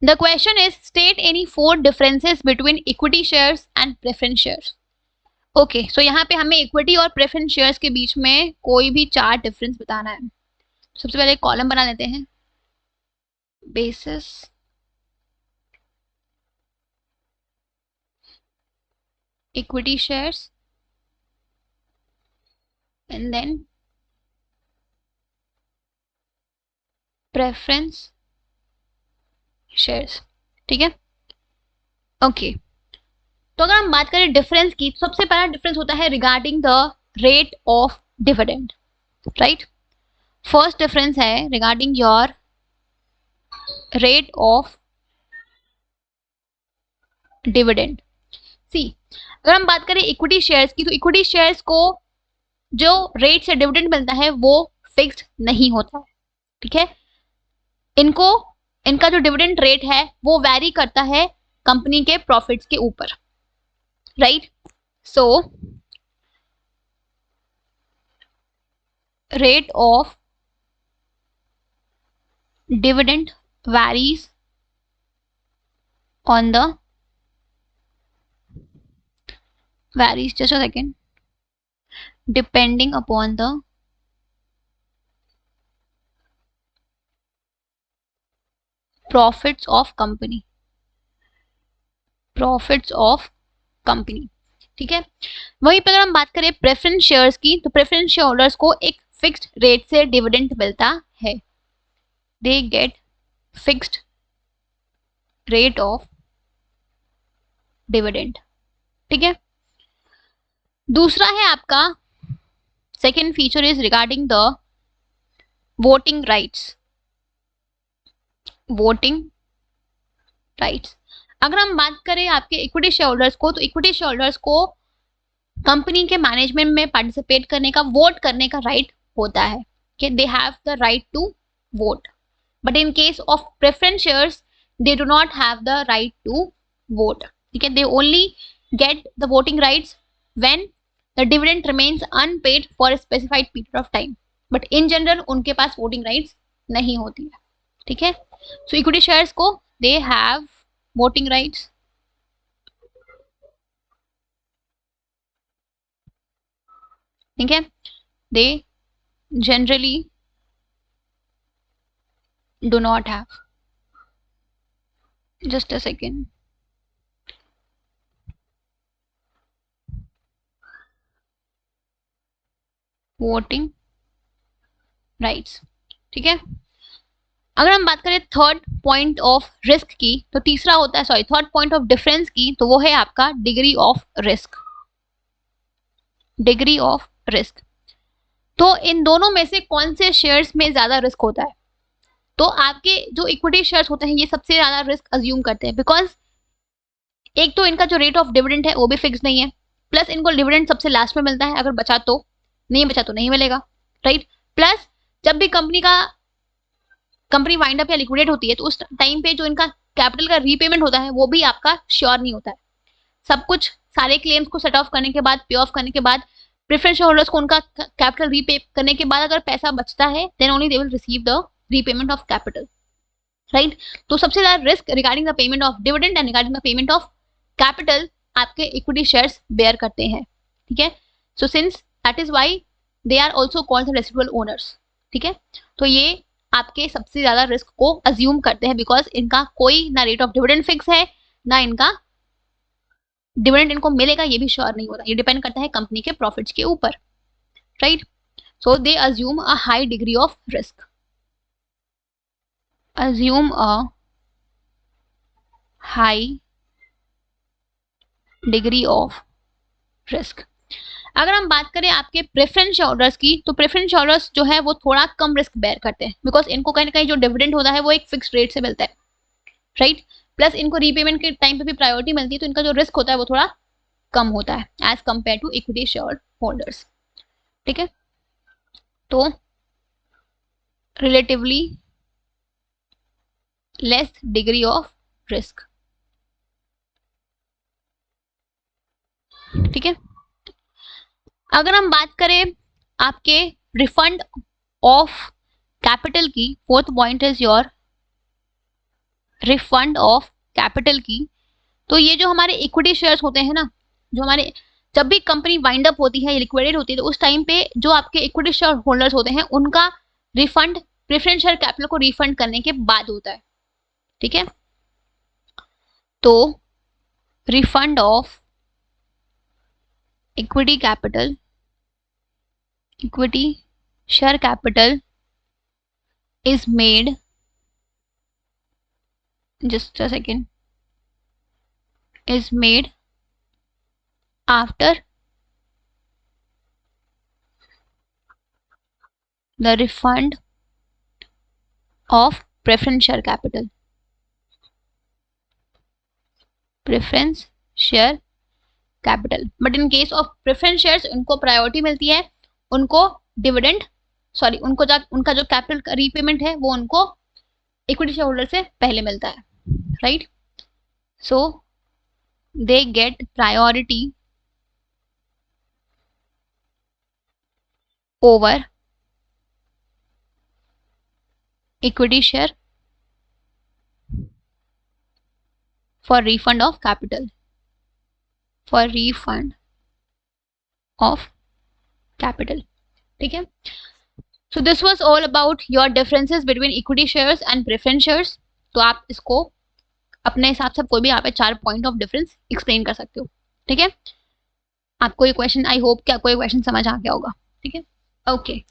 The question is state any 4 differences between equity shares and preference shares. Okay, so यहाँ पे हमें equity और preference shares के बीच में कोई भी 4 डिफरेंस बताना है। सबसे पहले कॉलम बना लेते हैं, basis equity shares and then preference shares. ठीक है, ओके। तो अगर हम बात करें डिफरेंस की, तो सबसे पहला डिफरेंस होता है regarding the rate of dividend, right. First difference है regarding your rate of dividend. See, अगर हम बात करें इक्विटी शेयर्स की, तो इक्विटी शेयर्स को जो रेट से डिविडेंड मिलता है वो फिक्स्ड नहीं होता है, ठीक है। इनका जो डिविडेंड रेट है वो वैरी करता है कंपनी के प्रॉफिट्स के ऊपर, right. So rate of dividend varies just a second, depending upon the profits of company, ठीक है। वहीं पर अगर हम बात करें प्रेफरेंस शेयर्स की, तो प्रेफरेंस शेयर होल्डर्स को एक फिक्स्ड रेट से डिविडेंड मिलता है, they get fixed rate of dividend, ठीक है। दूसरा है आपका second feature is regarding the voting rights. अगर हम बात करें आपके इक्विटी शेयर होल्डर्स को, तो इक्विटी शेयर होल्डर्स को कंपनी के मैनेजमेंट में पार्टिसिपेट करने का, वोट करने का राइट होता है, कि they have the right to vote. But in case of preference shares they do not have the right to vote, ठीक है। They only get the voting rights when the dividend remains unpaid for specified period of time, but in general उनके पास voting rights नहीं होती है, ठीक है। सो equity shares को दे हैव वोटिंग राइट्स, ठीक है। दे generally do not have, just a second, voting rights, ठीक है। अगर हम बात करें थर्ड पॉइंट ऑफ रिस्क की, तो तीसरा होता है, sorry, third point of difference की, तो वो है आपका डिग्री ऑफ रिस्क। तो इन दोनों में से कौन से शेयर्स में ज्यादा रिस्क होता है? तो आपके जो इक्विटी शेयर्स होते हैं ये सबसे ज्यादा रिस्क अज्यूम करते हैं, बिकॉज एक तो इनका जो रेट ऑफ डिविडेंड है वो भी फिक्स नहीं है, प्लस इनको डिविडेंड सबसे लास्ट में मिलता है, अगर बचा तो, नहीं बचा तो नहीं मिलेगा, राइट। प्लस जब भी कंपनी वाइंड अप या लिक्विडेट होती है, तो उस टाइम पे जो इनका कैपिटल का रीपेमेंट होता है वो भी आपका श्योर नहीं होता है। सब कुछ, सारे क्लेम्स को सेट ऑफ करने के बाद, पे ऑफ करने के बाद, प्रेफरेंस शेयर होल्डर्स को उनका कैपिटल रीपे करने के बाद अगर पैसा बचता है, then only they will receive the repayment of capital, right. तो सबसे ज्यादा risk regarding the payment of dividend and regarding the payment of capital आपके इक्विटी शेयर्स बेयर करते हैं, ठीक है। So since that is why they are also called the residual owners, ठीक है। तो ये आपके सबसे ज्यादा रिस्क को अज्यूम करते हैं, बिकॉज इनका कोई ना रेट ऑफ डिविडेंड फिक्स है, ना इनका डिविडेंड इनको मिलेगा ये भी श्योर नहीं होता, ये डिपेंड करता है कंपनी के प्रॉफिट्स के ऊपर, right. So they assume a high degree of risk, assume a high degree of risk। अगर हम बात करें आपके प्रेफरेंस शेयरहोल्डर्स की, तो प्रेफरेंस शेयरहोल्डर्स जो है वो थोड़ा कम रिस्क बेयर करते हैं, बिकॉज इनको कहीं ना कहीं जो डिविडेंड होता है वो एक फिक्स रेट से मिलता है, राइट। प्लस इनको रीपेमेंट के टाइम पे भी प्रायोरिटी मिलती है, तो इनका जो रिस्क होता है वो थोड़ा कम होता है as compare to equity share holders, ठीक है। तो relatively less degree of risk, ठीक है। अगर हम बात करें आपके रिफंड ऑफ कैपिटल की, fourth point is your refund of capital की, तो ये जो हमारे इक्विटी शेयर्स होते हैं ना, जो हमारे जब भी कंपनी वाइंड अप होती है, लिक्विडेट होती है, तो उस टाइम पे जो आपके इक्विटी शेयर होल्डर्स होते हैं उनका रिफंड प्रेफरेंस शेयर कैपिटल को रिफंड करने के बाद होता है। ठीक है, तो refund of equity capital, equity share capital is made, just a second, is made after the refund of preference share capital, preference share capital, but in case of preference shares उनको priority मिलती है, उनको dividend sorry उनका जो capital का repayment है वो उनको इक्विटी शेयर होल्डर से पहले मिलता है, right. So they get priority over equity share for refund of capital, for refund of capital. ठीक है, so this was all about your differences between equity shares and preference shares। तो आप इसको अपने हिसाब से कोई भी यहाँ पे 4 पॉइंट ऑफ डिफरेंस एक्सप्लेन कर सकते हो। ठीक है, आपको ये क्वेश्चन, आई होप क्या कोई क्वेश्चन समझ आ गया होगा। ठीक है, ओके।